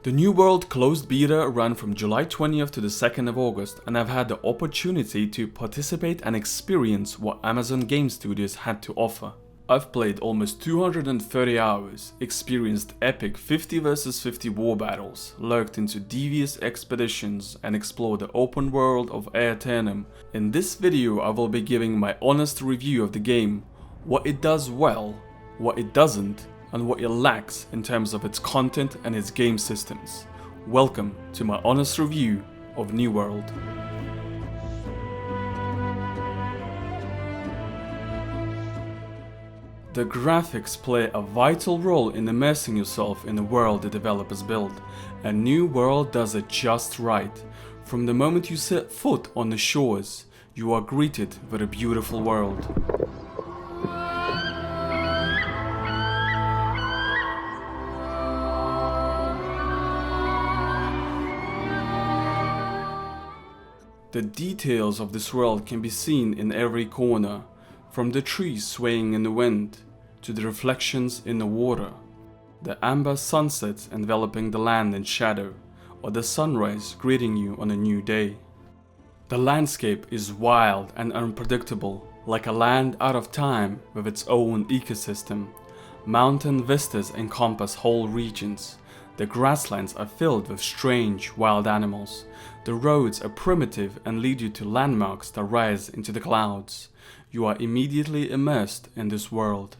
The New World closed beta ran from July 20th to the 2nd of August, and I've had the opportunity to participate and experience what Amazon Game Studios had to offer. I've played almost 230 hours, experienced epic 50 vs 50 war battles, lurked into devious expeditions, and explored the open world of Aeternum. In this video I will be giving my honest review of the game, what it does well, what it doesn't, and what it lacks in terms of its content and its game systems. Welcome to my honest review of New World. The graphics play a vital role in immersing yourself in the world the developers build, and New World does it just right. From the moment you set foot on the shores, you are greeted with a beautiful world. The details of this world can be seen in every corner, from the trees swaying in the wind, to the reflections in the water, the amber sunset enveloping the land in shadow, or the sunrise greeting you on a new day. The landscape is wild and unpredictable, like a land out of time with its own ecosystem. Mountain vistas encompass whole regions. The grasslands are filled with strange, wild animals. The roads are primitive and lead you to landmarks that rise into the clouds. You are immediately immersed in this world.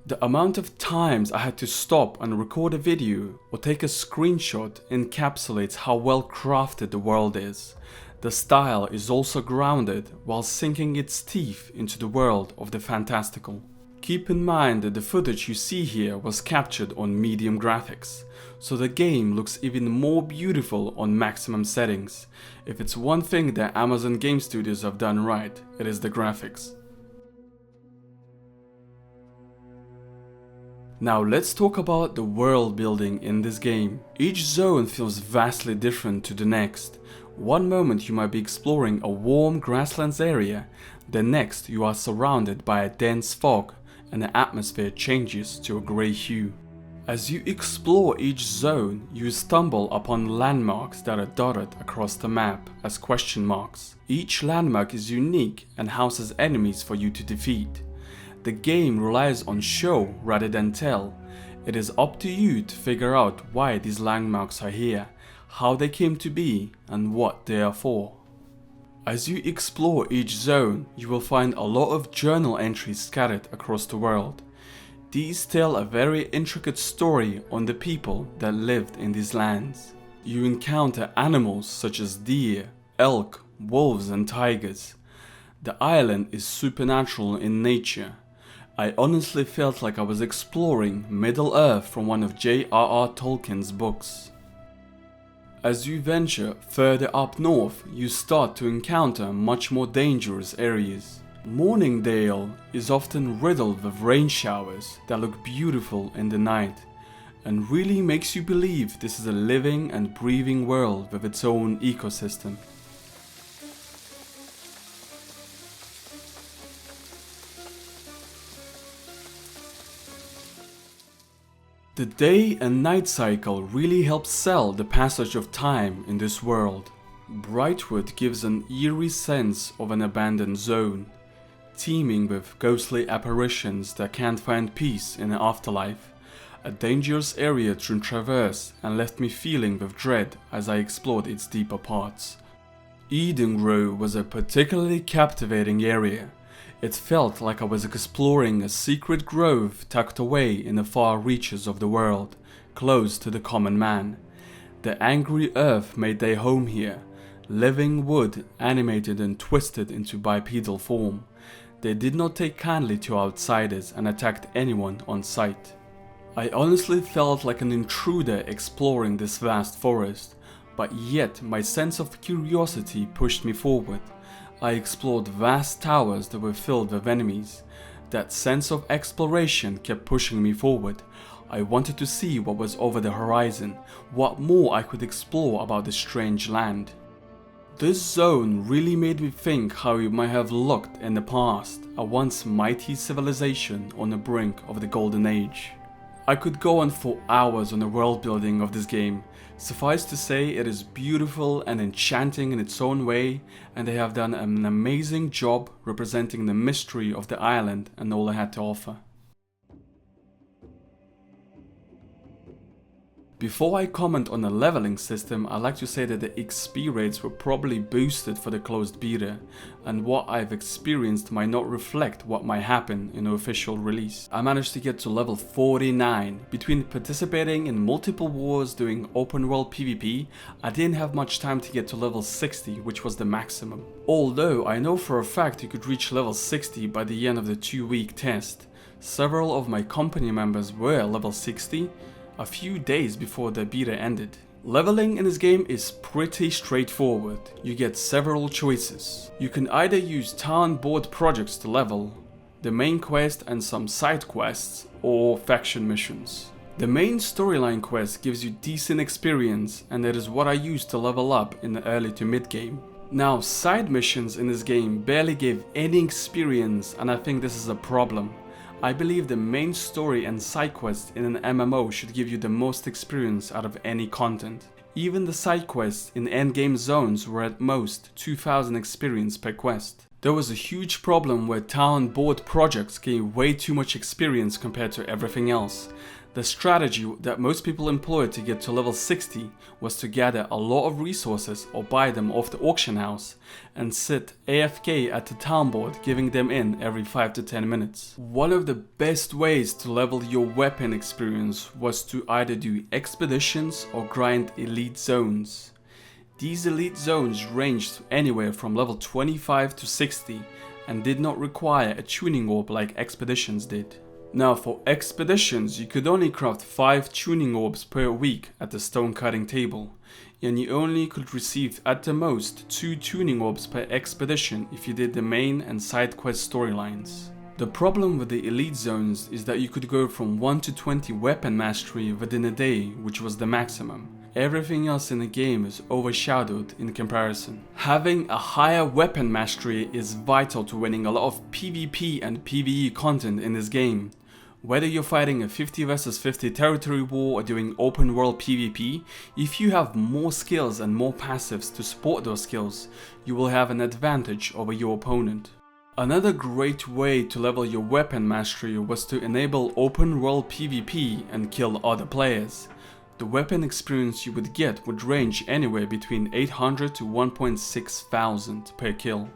The amount of times I had to stop and record a video or take a screenshot encapsulates how well crafted the world is. The style is also grounded while sinking its teeth into the world of the fantastical. Keep in mind that the footage you see here was captured on medium graphics, so the game looks even more beautiful on maximum settings. If it's one thing that Amazon Game Studios have done right, it is the graphics. Now let's talk about the world building in this game. Each zone feels vastly different to the next. One moment you might be exploring a warm grasslands area, the next you are surrounded by a dense fog, and the atmosphere changes to a grey hue. As you explore each zone, you stumble upon landmarks that are dotted across the map as question marks. Each landmark is unique and houses enemies for you to defeat. The game relies on show rather than tell. It is up to you to figure out why these landmarks are here, how they came to be, and what they are for. As you explore each zone, you will find a lot of journal entries scattered across the world. These tell a very intricate story on the people that lived in these lands. You encounter animals such as deer, elk, wolves and tigers. The island is supernatural in nature. I honestly felt like I was exploring Middle-earth from one of J.R.R. Tolkien's books. As you venture further up north, you start to encounter much more dangerous areas. Morningdale is often riddled with rain showers that look beautiful in the night, and really makes you believe this is a living and breathing world with its own ecosystem. The day and night cycle really helps sell the passage of time in this world. Brightwood gives an eerie sense of an abandoned zone, teeming with ghostly apparitions that can't find peace in the afterlife. A dangerous area to traverse and left me feeling with dread as I explored its deeper parts. Eden Grove was a particularly captivating area. It felt like I was exploring a secret grove tucked away in the far reaches of the world, close to the common man. The angry earth made their home here, living wood animated and twisted into bipedal form. They did not take kindly to outsiders and attacked anyone on sight. I honestly felt like an intruder exploring this vast forest, but yet my sense of curiosity pushed me forward. I explored vast towers that were filled with enemies. That sense of exploration kept pushing me forward. I wanted to see what was over the horizon, what more I could explore about this strange land. This zone really made me think how it might have looked in the past, a once mighty civilization on the brink of the Golden Age. I could go on for hours on the world building of this game. Suffice to say, it is beautiful and enchanting in its own way, and they have done an amazing job representing the mystery of the island and all it had to offer. Before I comment on the leveling system, I'd like to say that the XP rates were probably boosted for the closed beta, and what I've experienced might not reflect what might happen in the official release. I managed to get to level 49. Between participating in multiple wars doing open world PvP, I didn't have much time to get to level 60, which was the maximum. Although I know for a fact you could reach level 60 by the end of the 2-week test. Several of my company members were level 60, a few days before the beta ended. Leveling in this game is pretty straightforward. You get several choices. You can either use town board projects to level, the main quest and some side quests, or faction missions. The main storyline quest gives you decent experience, and that is what I used to level up in the early to mid game. Now, side missions in this game barely give any experience, and I think this is a problem. I believe the main story and side quests in an MMO should give you the most experience out of any content. Even the side quests in endgame zones were at most 2000 experience per quest. There was a huge problem where town board projects gave way too much experience compared to everything else. The strategy that most people employed to get to level 60 was to gather a lot of resources or buy them off the auction house and sit AFK at the town board, giving them in every 5 to 10 minutes. One of the best ways to level your weapon experience was to either do expeditions or grind elite zones. These elite zones ranged anywhere from level 25 to 60 and did not require a tuning orb like expeditions did. Now, for expeditions, you could only craft 5 tuning orbs per week at the stone cutting table, and you only could receive at the most 2 tuning orbs per expedition if you did the main and side quest storylines. The problem with the elite zones is that you could go from 1 to 20 weapon mastery within a day, which was the maximum. Everything else in the game is overshadowed in comparison. Having a higher weapon mastery is vital to winning a lot of PvP and PvE content in this game. Whether you're fighting a 50 vs 50 territory war or doing open world PvP, if you have more skills and more passives to support those skills, you will have an advantage over your opponent. Another great way to level your weapon mastery was to enable open world PvP and kill other players. The weapon experience you would get would range anywhere between 800 to 1.6 thousand per kill.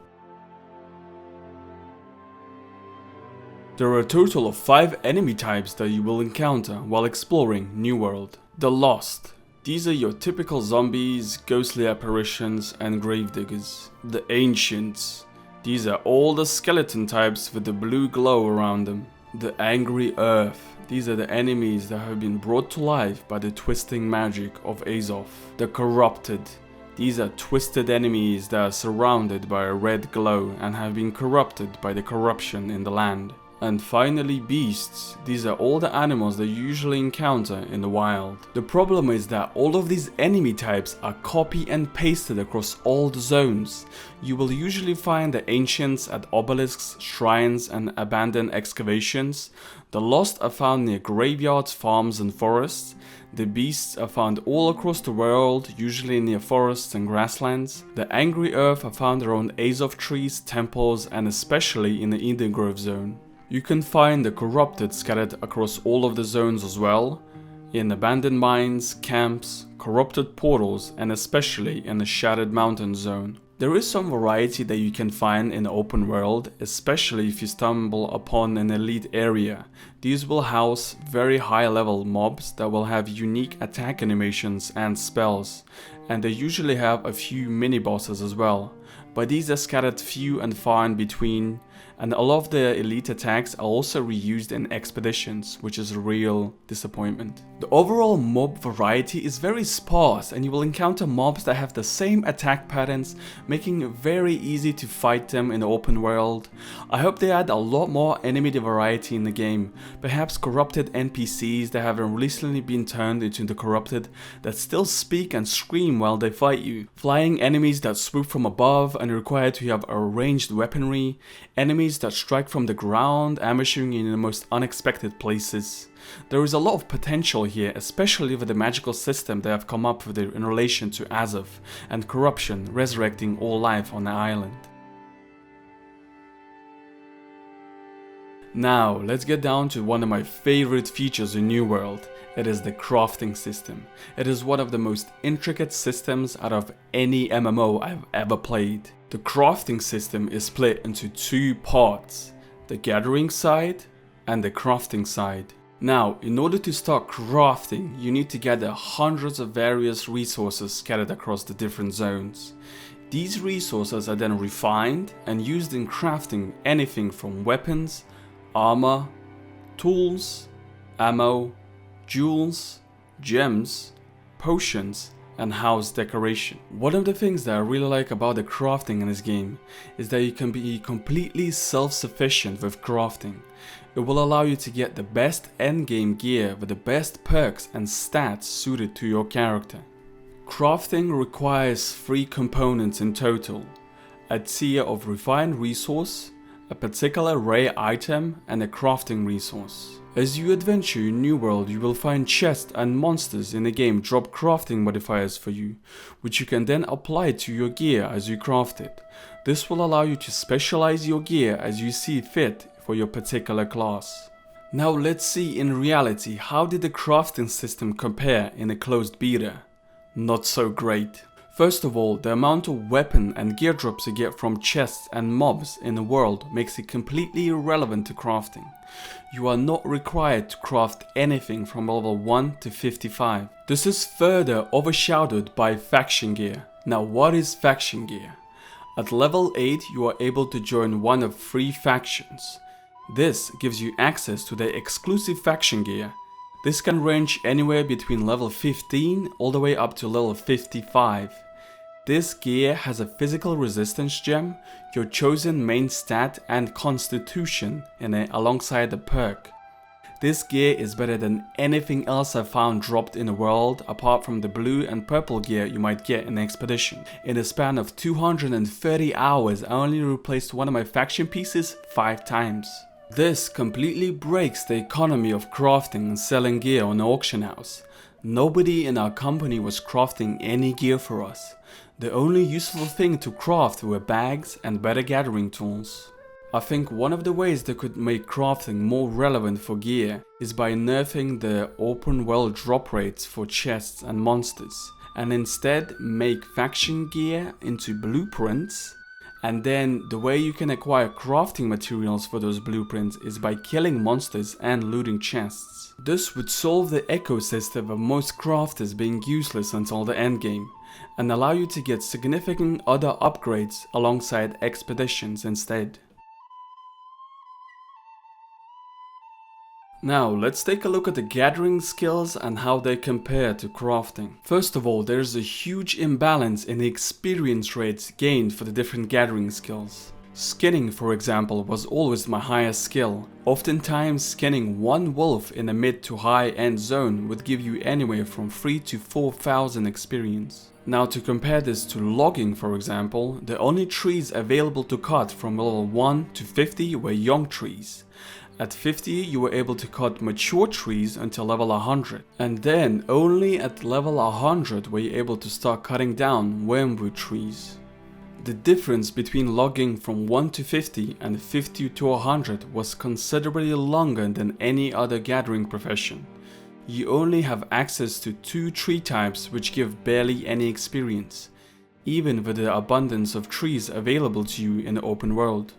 There are a total of 5 enemy types that you will encounter while exploring New World. The Lost. These are your typical zombies, ghostly apparitions, and gravediggers. The Ancients. These are all the skeleton types with the blue glow around them. The Angry Earth. These are the enemies that have been brought to life by the twisting magic of Azoth. The Corrupted. These are twisted enemies that are surrounded by a red glow and have been corrupted by the corruption in the land. And finally, beasts. These are all the animals that you usually encounter in the wild. The problem is that all of these enemy types are copy and pasted across all the zones. You will usually find the ancients at obelisks, shrines, and abandoned excavations. The lost are found near graveyards, farms, and forests. The beasts are found all across the world, usually near forests and grasslands. The Angry Earth are found around Azoth trees, temples, and especially in the Eden Grove zone. You can find the Corrupted scattered across all of the zones as well, in abandoned mines, camps, corrupted portals, and especially in the Shattered Mountain zone. There is some variety that you can find in the open world, especially if you stumble upon an elite area. These will house very high level mobs that will have unique attack animations and spells, and they usually have a few mini bosses as well, but these are scattered few and far in between, and a lot of the elite attacks are also reused in expeditions, which is a real disappointment. The overall mob variety is very sparse, and you will encounter mobs that have the same attack patterns, making it very easy to fight them in the open world. I hope they add a lot more enemy variety in the game, perhaps corrupted NPCs that have recently been turned into the corrupted that still speak and scream while they fight you, flying enemies that swoop from above and require to have a ranged weaponry, enemies enemies that strike from the ground, ambushing you in the most unexpected places. There is a lot of potential here, especially with the magical system they have come up with in relation to Azov and corruption resurrecting all life on the island. Now, let's get down to one of my favorite features in New World. It is the crafting system. It is one of the most intricate systems out of any MMO I've ever played. The crafting system is split into two parts, the gathering side and the crafting side. Now, in order to start crafting, you need to gather hundreds of various resources scattered across the different zones. These resources are then refined and used in crafting anything from weapons, armor, tools, ammo, jewels, gems, potions, and house decoration. One of the things that I really like about the crafting in this game is that you can be completely self-sufficient with crafting. It will allow you to get the best endgame gear with the best perks and stats suited to your character. Crafting requires 3 components in total: a tier of refined resource, a particular rare item, and a crafting resource. As you adventure in New World, you will find chests and monsters in the game drop crafting modifiers for you, which you can then apply to your gear as you craft it. This will allow you to specialize your gear as you see fit for your particular class. Now let's see in reality, how did the crafting system compare in a closed beta? Not so great. First of all, the amount of weapon and gear drops you get from chests and mobs in the world makes it completely irrelevant to crafting. You are not required to craft anything from level 1 to 55. This is further overshadowed by faction gear. Now, what is faction gear? At level 8, you are able to join one of 3 factions. This gives you access to the exclusive faction gear. This can range anywhere between level 15 all the way up to level 55. This gear has a physical resistance gem, your chosen main stat, and constitution in it alongside the perk. This gear is better than anything else I've found dropped in the world apart from the blue and purple gear you might get in Expedition. In a span of 230 hours, I only replaced one of my faction pieces 5 times. This completely breaks the economy of crafting and selling gear on the auction house. Nobody in our company was crafting any gear for us. The only useful thing to craft were bags and better gathering tools. I think one of the ways they could make crafting more relevant for gear is by nerfing the open world drop rates for chests and monsters, and instead make faction gear into blueprints. And then the way you can acquire crafting materials for those blueprints is by killing monsters and looting chests. This would solve the ecosystem of most crafters being useless until the endgame, and allow you to get significant other upgrades alongside expeditions instead. Now let's take a look at the gathering skills and how they compare to crafting. First of all, there's a huge imbalance in the experience rates gained for the different gathering skills. Skinning, for example, was always my highest skill. Oftentimes, skinning one wolf in a mid to high end zone would give you anywhere from 3 to 4,000 experience. Now to compare this to logging, for example, the only trees available to cut from level 1 to 50 were young trees. At 50 you were able to cut mature trees until level 100, and then only at level 100 were you able to start cutting down wormwood trees. The difference between logging from 1 to 50 and 50 to 100 was considerably longer than any other gathering profession. You only have access to 2 tree types which give barely any experience, even with the abundance of trees available to you in the open world.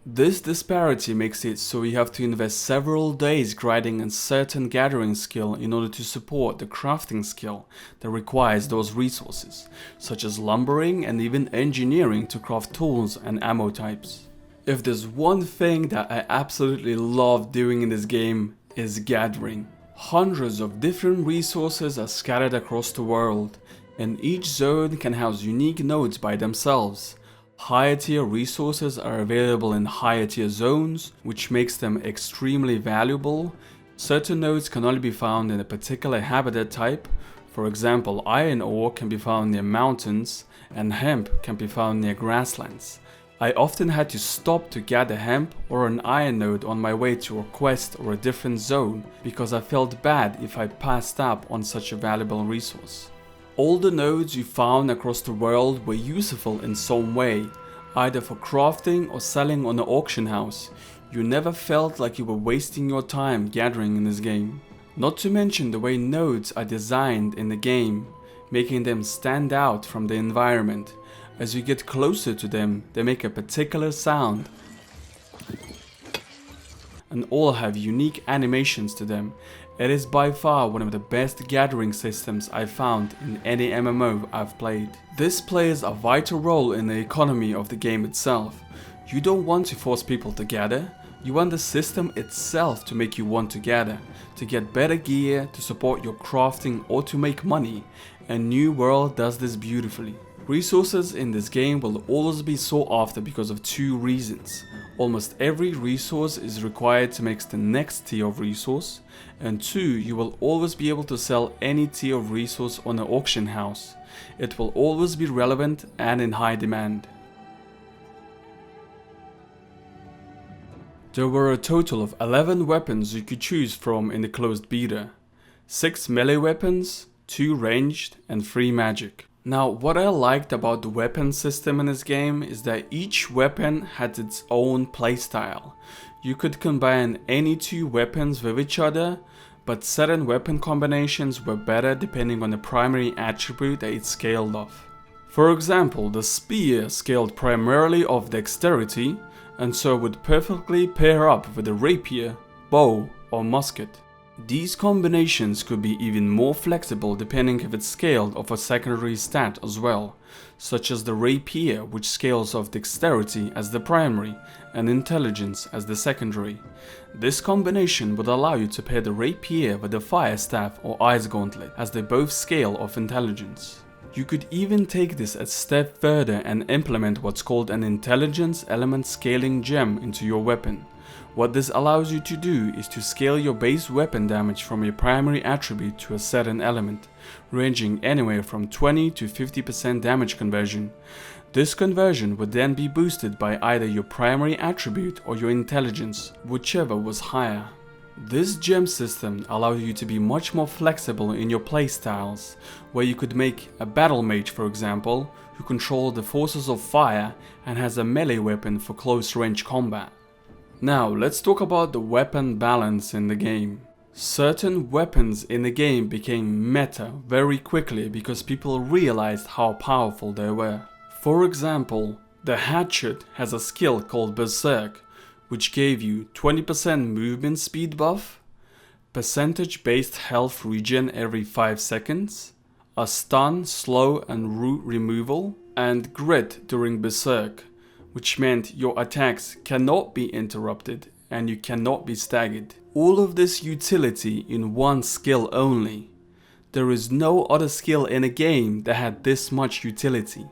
This disparity makes it so you have to invest several days grinding a certain gathering skill in order to support the crafting skill that requires those resources, such as lumbering and even engineering to craft tools and ammo types. If there's one thing that I absolutely love doing in this game, is gathering. Hundreds of different resources are scattered across the world, and each zone can house unique nodes by themselves. Higher tier resources are available in higher tier zones, which makes them extremely valuable. Certain nodes can only be found in a particular habitat type. For example, iron ore can be found near mountains, and hemp can be found near grasslands. I often had to stop to gather hemp or an iron node on my way to a quest or a different zone because I felt bad if I passed up on such a valuable resource. All the nodes you found across the world were useful in some way, either for crafting or selling on an auction house. You never felt like you were wasting your time gathering in this game. Not to mention the way nodes are designed in the game, making them stand out from the environment. As you get closer to them, they make a particular sound and all have unique animations to them. It is by far one of the best gathering systems I've found in any MMO I've played. This plays a vital role in the economy of the game itself. You don't want to force people to gather, you want the system itself to make you want to gather, to get better gear, to support your crafting or to make money, and New World does this beautifully. Resources in this game will always be sought after because of two reasons. Almost every resource is required to make the next tier of resource, and two, you will always be able to sell any tier of resource on an auction house. It will always be relevant and in high demand. There were a total of 11 weapons you could choose from in the closed beta. 6 melee weapons, 2 ranged and 3 magic. Now, what I liked about the weapon system in this game is that each weapon had its own playstyle. You could combine any 2 weapons with each other, but certain weapon combinations were better depending on the primary attribute that it scaled off. For example, the spear scaled primarily off dexterity, and so would perfectly pair up with a rapier, bow or musket. These combinations could be even more flexible depending if it's scaled off a secondary stat as well, such as the rapier, which scales off dexterity as the primary and intelligence as the secondary. This combination would allow you to pair the rapier with the fire staff or ice gauntlet, as they both scale off intelligence. You could even take this a step further and implement what's called an intelligence element scaling gem into your weapon. What this allows you to do is to scale your base weapon damage from your primary attribute to a certain element, ranging anywhere from 20 to 50% damage conversion. This conversion would then be boosted by either your primary attribute or your intelligence, whichever was higher. This gem system allowed you to be much more flexible in your playstyles, where you could make a battle mage, for example, who controls the forces of fire and has a melee weapon for close range combat. Now let's talk about the weapon balance in the game. Certain weapons in the game became meta very quickly because people realized how powerful they were. For example, the hatchet has a skill called Berserk, which gave you 20% movement speed buff, percentage based health regen every 5 seconds, a stun, slow and root removal, and grit during Berserk, which meant your attacks cannot be interrupted and you cannot be staggered. All of this utility in one skill only. There is no other skill in a game that had this much utility.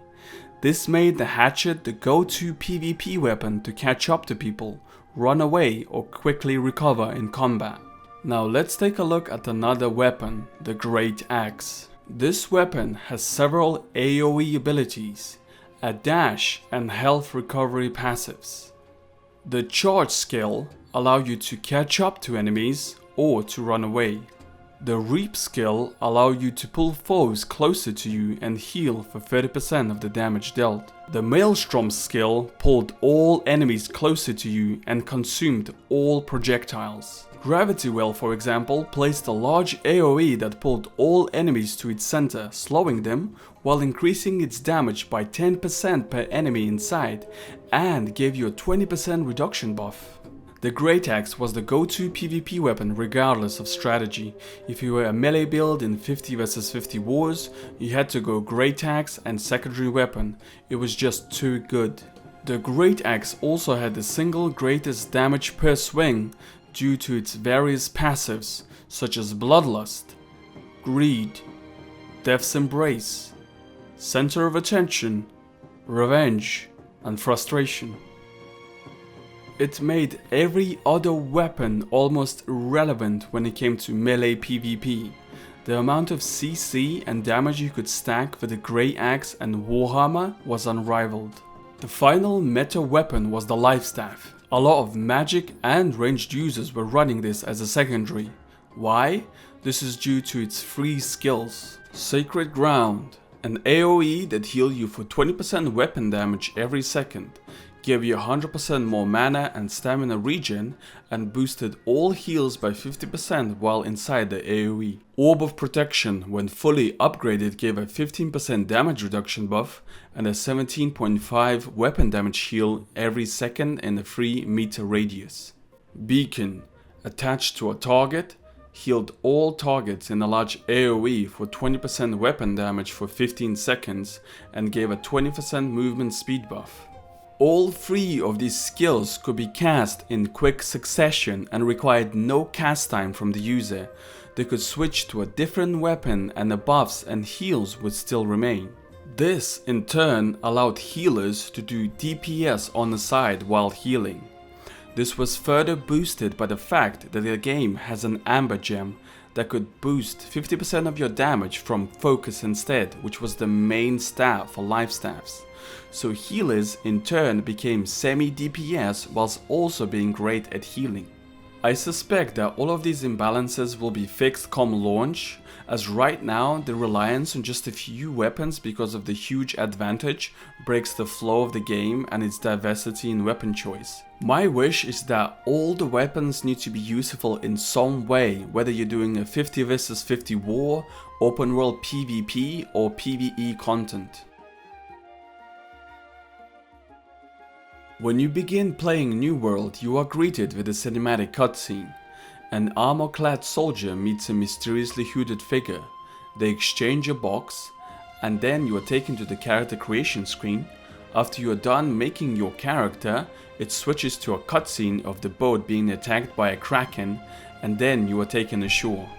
This made the hatchet the go-to PvP weapon to catch up to people, run away or quickly recover in combat. Now let's take a look at another weapon, the Great Axe. This weapon has several AoE abilities, a dash and health recovery passives. The charge skill allows you to catch up to enemies or to run away. The reap skill allows you to pull foes closer to you and heal for 30% of the damage dealt. The maelstrom skill pulled all enemies closer to you and consumed all projectiles. Gravity Well, for example, placed a large AoE that pulled all enemies to its center, slowing them while increasing its damage by 10% per enemy inside, and gave you a 20% reduction buff. The Great Axe was the go-to PvP weapon regardless of strategy. If you were a melee build in 50 vs 50 wars, you had to go Great Axe and secondary weapon. It was just too good. The Great Axe also had the single greatest damage per swing due to its various passives such as Bloodlust, Greed, Death's Embrace, Center of Attention, Revenge, and Frustration. It made every other weapon almost irrelevant when it came to melee PvP. The amount of CC and damage you could stack with the Grey Axe and Warhammer was unrivaled. The final meta weapon was the Life Staff. A lot of magic and ranged users were running this as a secondary. Why? This is due to its free skills. Sacred Ground, an AoE that healed you for 20% weapon damage every second, gave you 100% more mana and stamina regen, and boosted all heals by 50% while inside the AoE. Orb of Protection, when fully upgraded, gave a 15% damage reduction buff and a 17.5 weapon damage heal every second in a 3 meter radius. Beacon, attached to a target, healed all targets in a large AoE for 20% weapon damage for 15 seconds and gave a 20% movement speed buff. All 3 of these skills could be cast in quick succession and required no cast time from the user. They could switch to a different weapon and the buffs and heals would still remain. This in turn allowed healers to do DPS on the side while healing. This was further boosted by the fact that the game has an Amber Gem that could boost 50% of your damage from Focus instead, which was the main stat for Life Staffs. So healers in turn became semi-DPS whilst also being great at healing. I suspect that all of these imbalances will be fixed come launch, as right now the reliance on just a few weapons because of the huge advantage breaks the flow of the game and its diversity in weapon choice. My wish is that all the weapons need to be useful in some way, whether you're doing a 50 vs 50 war, open world PvP or PvE content. When you begin playing New World, you are greeted with a cinematic cutscene. An armor-clad soldier meets a mysteriously hooded figure. They exchange a box, and then you are taken to the character creation screen. After you are done making your character, it switches to a cutscene of the boat being attacked by a kraken, and then you are taken ashore.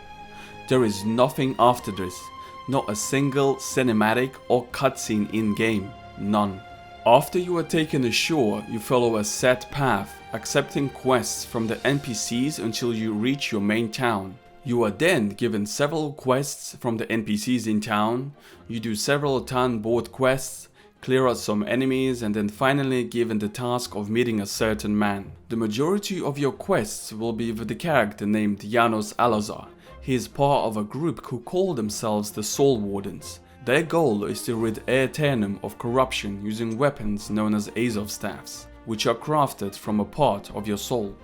There is nothing after this, not a single cinematic or cutscene in-game, none. After you are taken ashore, you follow a set path, accepting quests from the NPCs until you reach your main town. You are then given several quests from the NPCs in town, you do several town board quests, clear out some enemies, and then finally given the task of meeting a certain man. The majority of your quests will be with the character named Janos Alazar. He is part of a group who call themselves the Soul Wardens. Their goal is to rid Aeternum of corruption using weapons known as Azov Staffs, which are crafted from a part of your soul.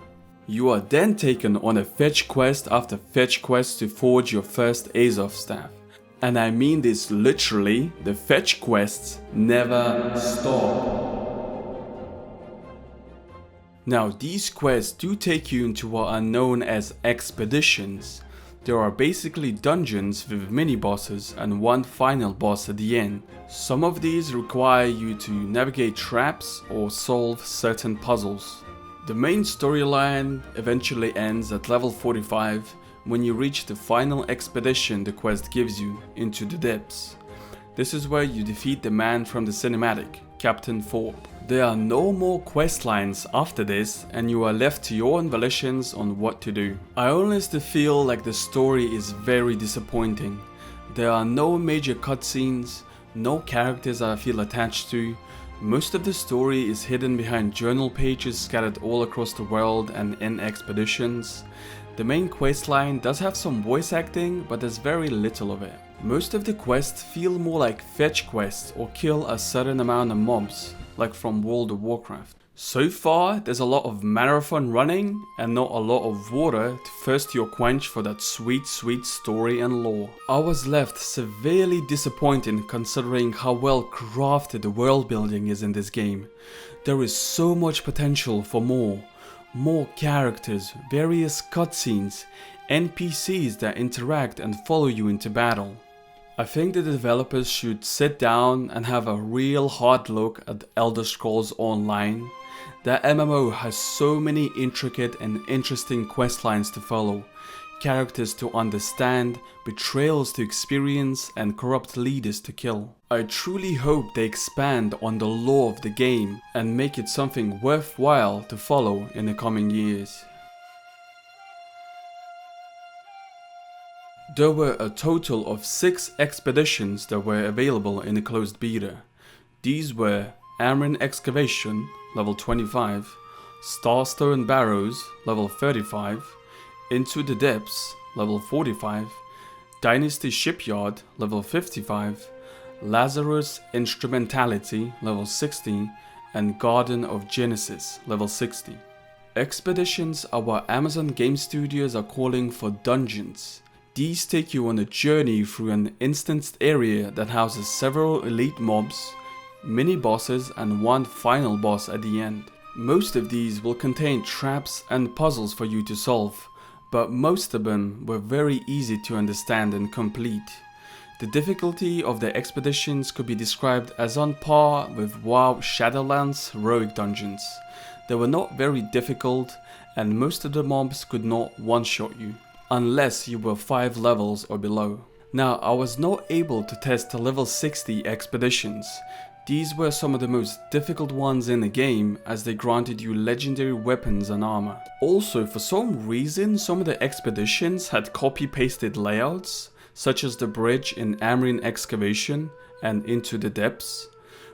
You are then taken on a fetch quest after fetch quest to forge your first Azov Staff. And I mean this literally, the fetch quests never stop. Now these quests do take you into what are known as expeditions. There are basically dungeons with mini-bosses and one final boss at the end. Some of these require you to navigate traps or solve certain puzzles. The main storyline eventually ends at level 45 when you reach the final expedition the quest gives you, Into the Depths. This is where you defeat the man from the cinematic, Captain Thorpe. There are no more quest lines after this and you are left to your own volitions on what to do. I honestly feel like the story is very disappointing. There are no major cutscenes, no characters I feel attached to. Most of the story is hidden behind journal pages scattered all across the world and in expeditions. The main questline does have some voice acting, but there's very little of it. Most of the quests feel more like fetch quests or kill a certain amount of mobs, like from World of Warcraft. So far, there's a lot of marathon running and not a lot of water to thirst your quench for that sweet story and lore. I was left severely disappointed considering how well crafted the world building is in this game. There is so much potential for more characters, various cutscenes, NPCs that interact and follow you into battle. I think the developers should sit down and have a real hard look at Elder Scrolls Online. That MMO has so many intricate and interesting questlines to follow, characters to understand, betrayals to experience, and corrupt leaders to kill. I truly hope they expand on the lore of the game and make it something worthwhile to follow in the coming years. There were a total of 6 expeditions that were available in the closed beta. These were Amarin Excavation, level 25, Starstone Barrows, level 35, Into the Depths, level 45, Dynasty Shipyard, level 55, Lazarus Instrumentality, level 60, and Garden of Genesis, level 60. Expeditions are what Amazon Game Studios are calling for dungeons. These take you on a journey through an instanced area that houses several elite mobs, mini-bosses and one final boss at the end. Most of these will contain traps and puzzles for you to solve, but most of them were very easy to understand and complete. The difficulty of the expeditions could be described as on par with WoW Shadowlands heroic dungeons. They were not very difficult, and most of the mobs could not one-shot you, unless you were 5 levels or below. Now, I was not able to test the level 60 expeditions. These were some of the most difficult ones in the game, as they granted you legendary weapons and armor. Also, for some reason, some of the expeditions had copy-pasted layouts, such as the bridge in Amarin Excavation and Into the Depths,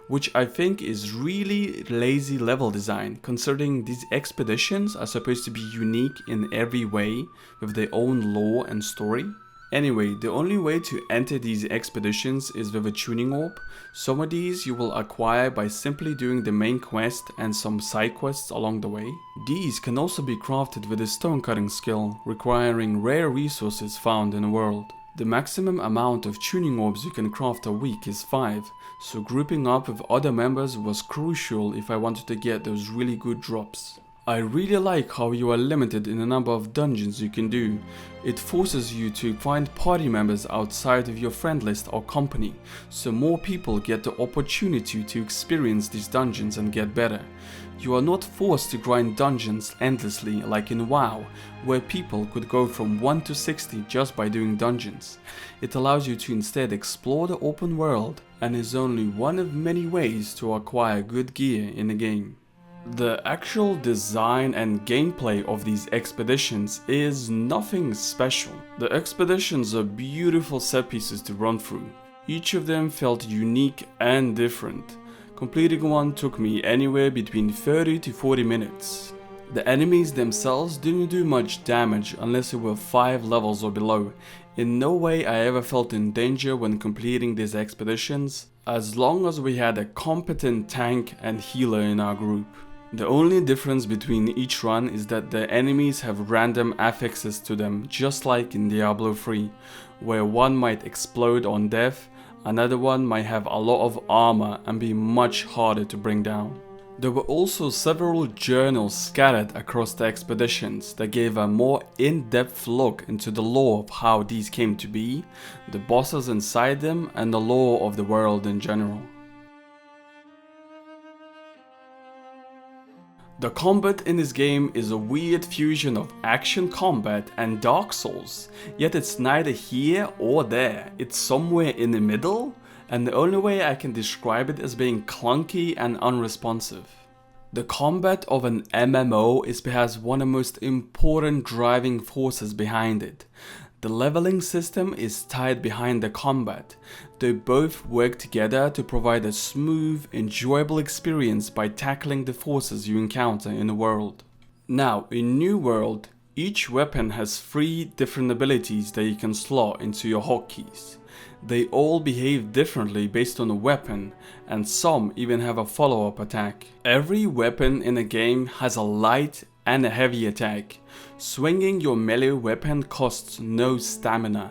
which I think is really lazy level design, considering these expeditions are supposed to be unique in every way with their own lore and story. Anyway, the only way to enter these expeditions is with a tuning orb. Some of these you will acquire by simply doing the main quest and some side quests along the way. These can also be crafted with a stone cutting skill, requiring rare resources found in the world. The maximum amount of tuning orbs you can craft a week is 5, so grouping up with other members was crucial if I wanted to get those really good drops. I really like how you are limited in the number of dungeons you can do. It forces you to find party members outside of your friend list or company, so more people get the opportunity to experience these dungeons and get better. You are not forced to grind dungeons endlessly like in WoW, where people could go from 1 to 60 just by doing dungeons. It allows you to instead explore the open world, and is only one of many ways to acquire good gear in the game. The actual design and gameplay of these expeditions is nothing special. The expeditions are beautiful set pieces to run through. Each of them felt unique and different. Completing one took me anywhere between 30 to 40 minutes. The enemies themselves didn't do much damage unless you were 5 levels or below. In no way I ever felt in danger when completing these expeditions, as long as we had a competent tank and healer in our group. The only difference between each run is that the enemies have random affixes to them, just like in Diablo 3, where one might explode on death, another one might have a lot of armor and be much harder to bring down. There were also several journals scattered across the expeditions that gave a more in-depth look into the lore of how these came to be, the bosses inside them, and the lore of the world in general. The combat in this game is a weird fusion of action combat and Dark Souls, yet it's neither here or there, it's somewhere in the middle, and the only way I can describe it is being clunky and unresponsive. The combat of an MMO is perhaps one of the most important driving forces behind it. The leveling system is tied behind the combat. They both work together to provide a smooth, enjoyable experience by tackling the forces you encounter in the world. Now, in New World, each weapon has 3 different abilities that you can slot into your hotkeys. They all behave differently based on the weapon, and some even have a follow-up attack. Every weapon in the game has a light and a heavy attack. Swinging your melee weapon costs no stamina.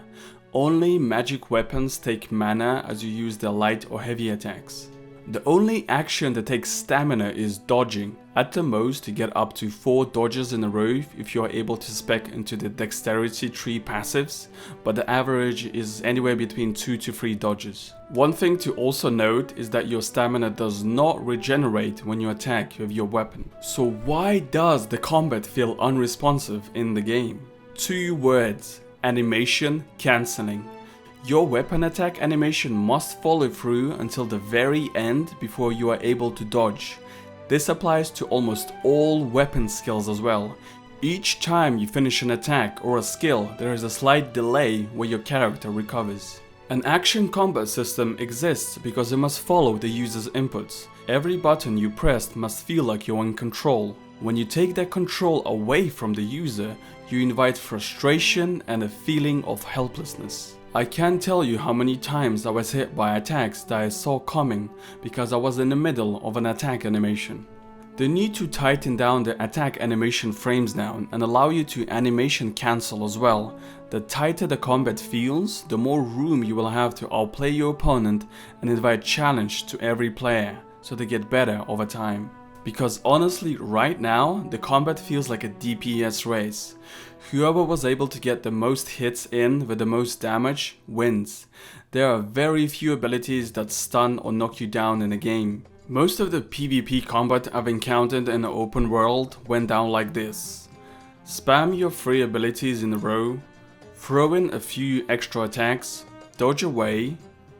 Only magic weapons take mana as you use their light or heavy attacks. The only action that takes stamina is dodging. At the most, you get up to 4 dodges in a row if you are able to spec into the dexterity tree passives, but the average is anywhere between 2 to 3 dodges. One thing to also note is that your stamina does not regenerate when you attack with your weapon. So why does the combat feel unresponsive in the game? 2 words: animation cancelling. Your weapon attack animation must follow through until the very end before you are able to dodge. This applies to almost all weapon skills as well. Each time you finish an attack or a skill, there is a slight delay where your character recovers. An action combat system exists because it must follow the user's inputs. Every button you press must feel like you're in control. When you take that control away from the user, you invite frustration and a feeling of helplessness. I can't tell you how many times I was hit by attacks that I saw coming because I was in the middle of an attack animation. They need to tighten down the attack animation frames down and allow you to animation cancel as well. The tighter the combat feels, the more room you will have to outplay your opponent and invite challenge to every player, so they get better over time. Because honestly, right now, the combat feels like a DPS race. Whoever was able to get the most hits in with the most damage wins. There are very few abilities that stun or knock you down in a game. Most of the PvP combat I've encountered in the open world went down like this. Spam your 3 abilities in a row, throw in a few extra attacks, dodge away,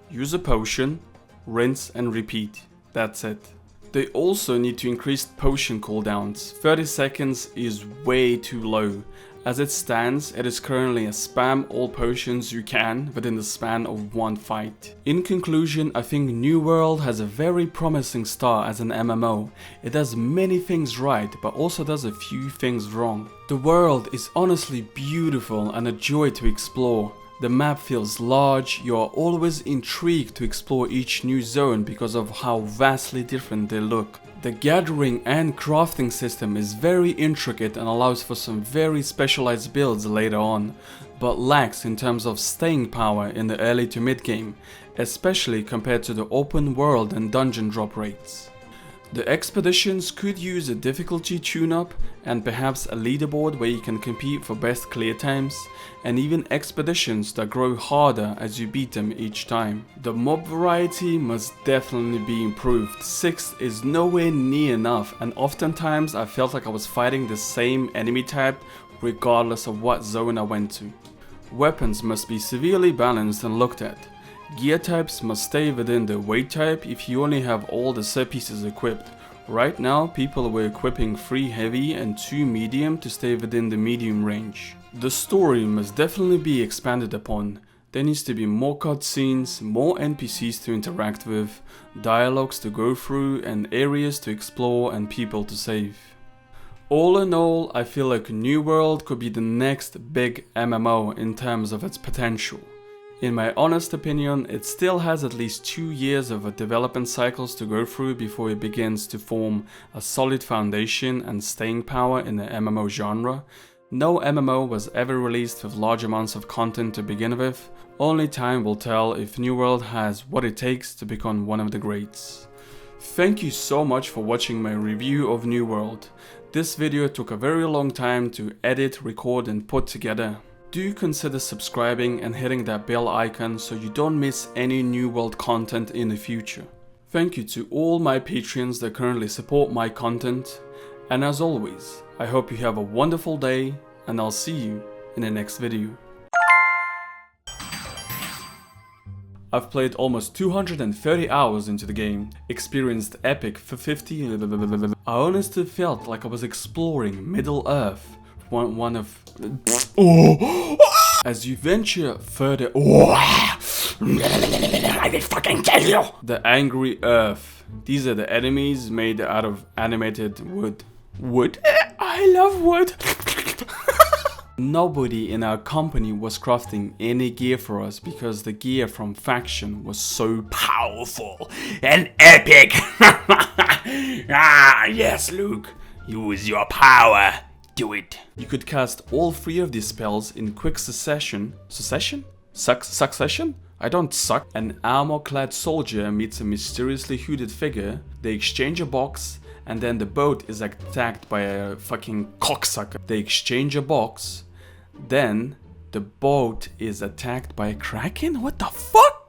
use a potion, rinse and repeat. That's it. They also need to increase potion cooldowns. 30 seconds is way too low. As it stands, it is currently a spam all potions you can within the span of one fight. In conclusion, I think New World has a very promising start as an MMO. It does many things right, but also does a few things wrong. The world is honestly beautiful and a joy to explore. The map feels large, you are always intrigued to explore each new zone because of how vastly different they look. The gathering and crafting system is very intricate and allows for some very specialized builds later on, but lacks in terms of staying power in the early to mid game, especially compared to the open world and dungeon drop rates. The expeditions could use a difficulty tune-up and perhaps a leaderboard where you can compete for best clear times, and even expeditions that grow harder as you beat them each time. The mob variety must definitely be improved. 6 is nowhere near enough, and oftentimes I felt like I was fighting the same enemy type regardless of what zone I went to. Weapons must be severely balanced and looked at. Gear types must stay within the weight type if you only have all the set pieces equipped. Right now, people were equipping 3 heavy and 2 medium to stay within the medium range. The story must definitely be expanded upon. There needs to be more cutscenes, more NPCs to interact with, dialogues to go through, and areas to explore and people to save. All in all, I feel like New World could be the next big MMO in terms of its potential. In my honest opinion, it still has at least 2 years of development cycles to go through before it begins to form a solid foundation and staying power in the MMO genre. No MMO was ever released with large amounts of content to begin with. Only time will tell if New World has what it takes to become one of the greats. Thank you so much for watching my review of New World. This video took a very long time to edit, record and put together. Do consider subscribing and hitting that bell icon so you don't miss any New World content in the future. Thank you to all my patrons that currently support my content, and as always, I hope you have a wonderful day and I'll see you in the next video. I've played almost 230 hours into the game, experienced epic for 50. I honestly felt like I was exploring Middle Earth. One of as you venture further I will fucking kill you! The angry earth. These are the enemies made out of animated wood. Wood? I love wood! Nobody in our company was crafting any gear for us because the gear from faction was so powerful and epic. Ah, yes, Luke. Use your power. Do it. You could cast all 3 of these spells in quick succession. Succession? I don't suck. An armor-clad soldier meets a mysteriously hooded figure, they exchange a box, and then the boat is attacked by a fucking cocksucker. They exchange a box, then the boat is attacked by a kraken? What the fuck?